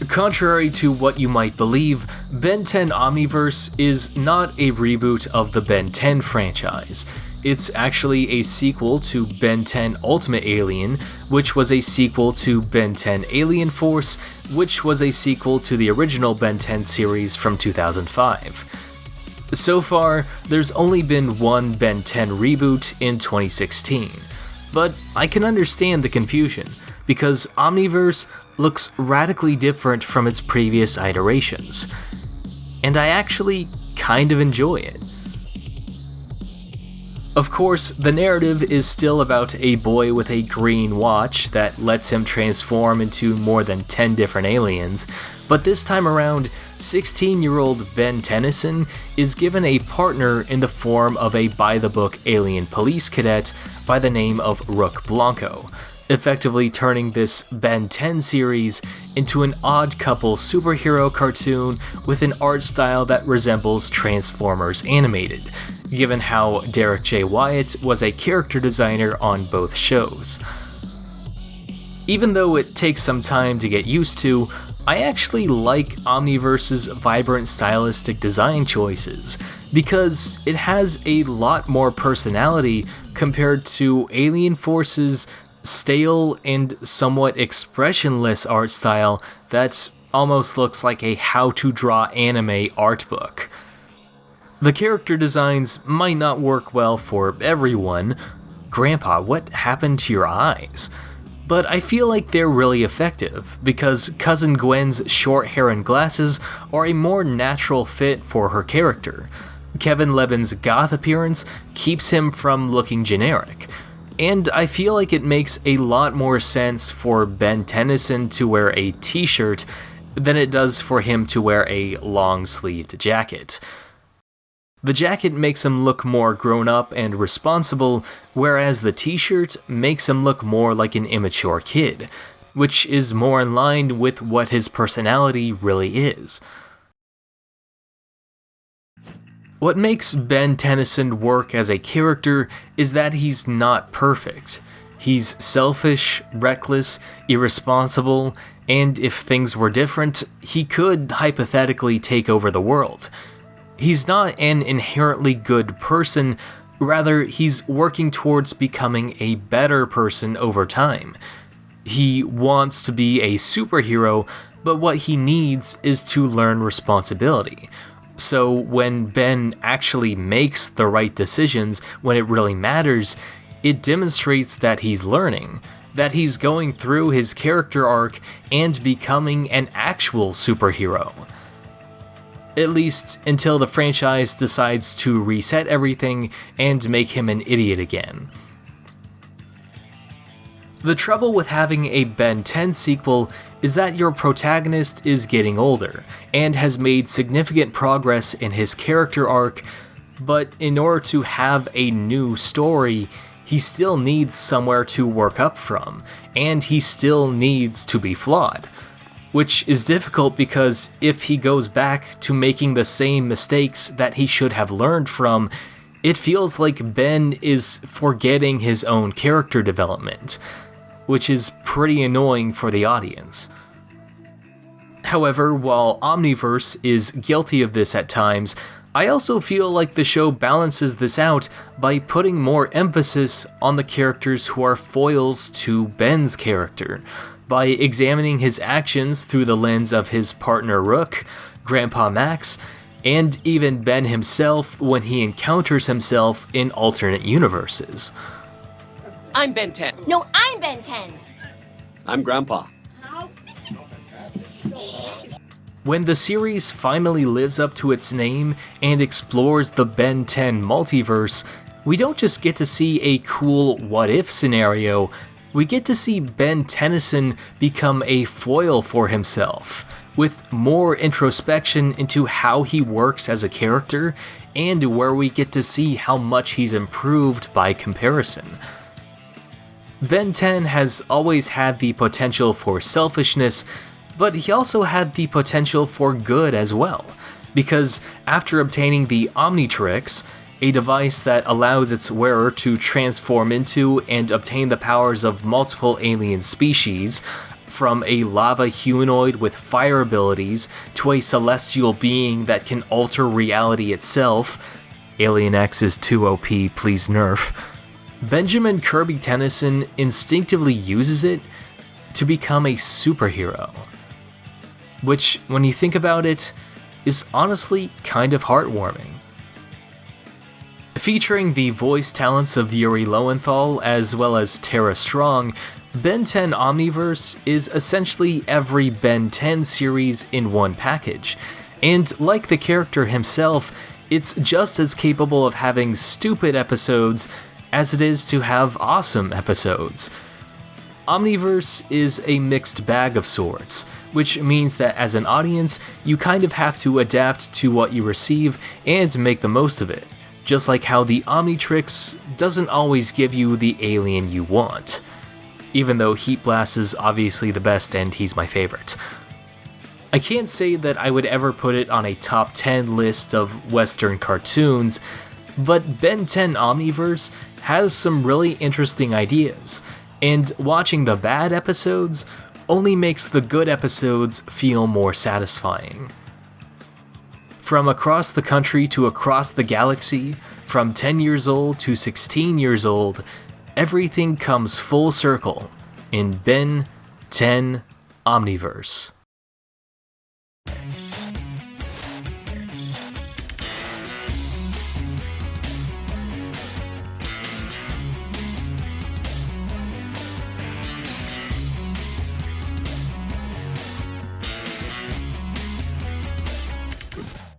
Contrary to what you might believe, Ben 10 Omniverse is not a reboot of the Ben 10 franchise. It's actually a sequel to Ben 10 Ultimate Alien, which was a sequel to Ben 10 Alien Force, which was a sequel to the original Ben 10 series from 2005. So far, there's only been one Ben 10 reboot in 2016, but I can understand the confusion, because Omniverse looks radically different from its previous iterations, and I actually kind of enjoy it. Of course, the narrative is still about a boy with a green watch that lets him transform into more than 10 different aliens, but this time around, 16-year-old Ben Tennyson is given a partner in the form of a by-the-book alien police cadet by the name of Rook Blanco, effectively turning this Ben 10 series into an odd couple superhero cartoon with an art style that resembles Transformers animated, given how Derek J. Wyatt was a character designer on both shows. Even though it takes some time to get used to, I actually like Omniverse's vibrant stylistic design choices, because it has a lot more personality compared to Alien Force's stale and somewhat expressionless art style that almost looks like a how-to-draw anime art book. The character designs might not work well for everyone. Grandpa, what happened to your eyes? But I feel like they're really effective, because Cousin Gwen's short hair and glasses are a more natural fit for her character. Kevin Levin's goth appearance keeps him from looking generic, and I feel like it makes a lot more sense for Ben Tennyson to wear a t-shirt than it does for him to wear a long-sleeved jacket. The jacket makes him look more grown-up and responsible, whereas the t-shirt makes him look more like an immature kid, which is more in line with what his personality really is. What makes Ben Tennyson work as a character is that he's not perfect. He's selfish, reckless, irresponsible, and if things were different, he could hypothetically take over the world. He's not an inherently good person, rather he's working towards becoming a better person over time. He wants to be a superhero, but what he needs is to learn responsibility. So when Ben actually makes the right decisions when it really matters, it demonstrates that he's learning, that he's going through his character arc and becoming an actual superhero. At least until the franchise decides to reset everything and make him an idiot again. The trouble with having a Ben 10 sequel is that your protagonist is getting older, and has made significant progress in his character arc, but in order to have a new story, he still needs somewhere to work up from, and he still needs to be flawed. Which is difficult because if he goes back to making the same mistakes that he should have learned from, it feels like Ben is forgetting his own character development, which is pretty annoying for the audience. However, while Omniverse is guilty of this at times, I also feel like the show balances this out by putting more emphasis on the characters who are foils to Ben's character, by examining his actions through the lens of his partner Rook, Grandpa Max, and even Ben himself when he encounters himself in alternate universes. I'm Ben 10. No, I'm Ben 10. I'm Grandpa. When the series finally lives up to its name and explores the Ben 10 multiverse, we don't just get to see a cool what-if scenario, we get to see Ben Tennyson become a foil for himself, with more introspection into how he works as a character, and where we get to see how much he's improved by comparison. Ben 10 has always had the potential for selfishness, but he also had the potential for good as well, because after obtaining the Omnitrix, a device that allows its wearer to transform into and obtain the powers of multiple alien species, from a lava humanoid with fire abilities to a celestial being that can alter reality itself. Alien X is too OP, please nerf. Benjamin Kirby Tennyson instinctively uses it to become a superhero. Which, when you think about it, is honestly kind of heartwarming. Featuring the voice talents of Yuri Lowenthal as well as Tara Strong, Ben 10 Omniverse is essentially every Ben 10 series in one package, and like the character himself, it's just as capable of having stupid episodes as it is to have awesome episodes. Omniverse is a mixed bag of sorts, which means that as an audience, you kind of have to adapt to what you receive and make the most of it, just like how the Omnitrix doesn't always give you the alien you want, even though Heat Blast is obviously the best and he's my favorite. I can't say that I would ever put it on a top 10 list of Western cartoons, but Ben 10 Omniverse has some really interesting ideas, and watching the bad episodes only makes the good episodes feel more satisfying. From across the country to across the galaxy, from 10 years old to 16 years old, everything comes full circle in Ben 10 Omniverse.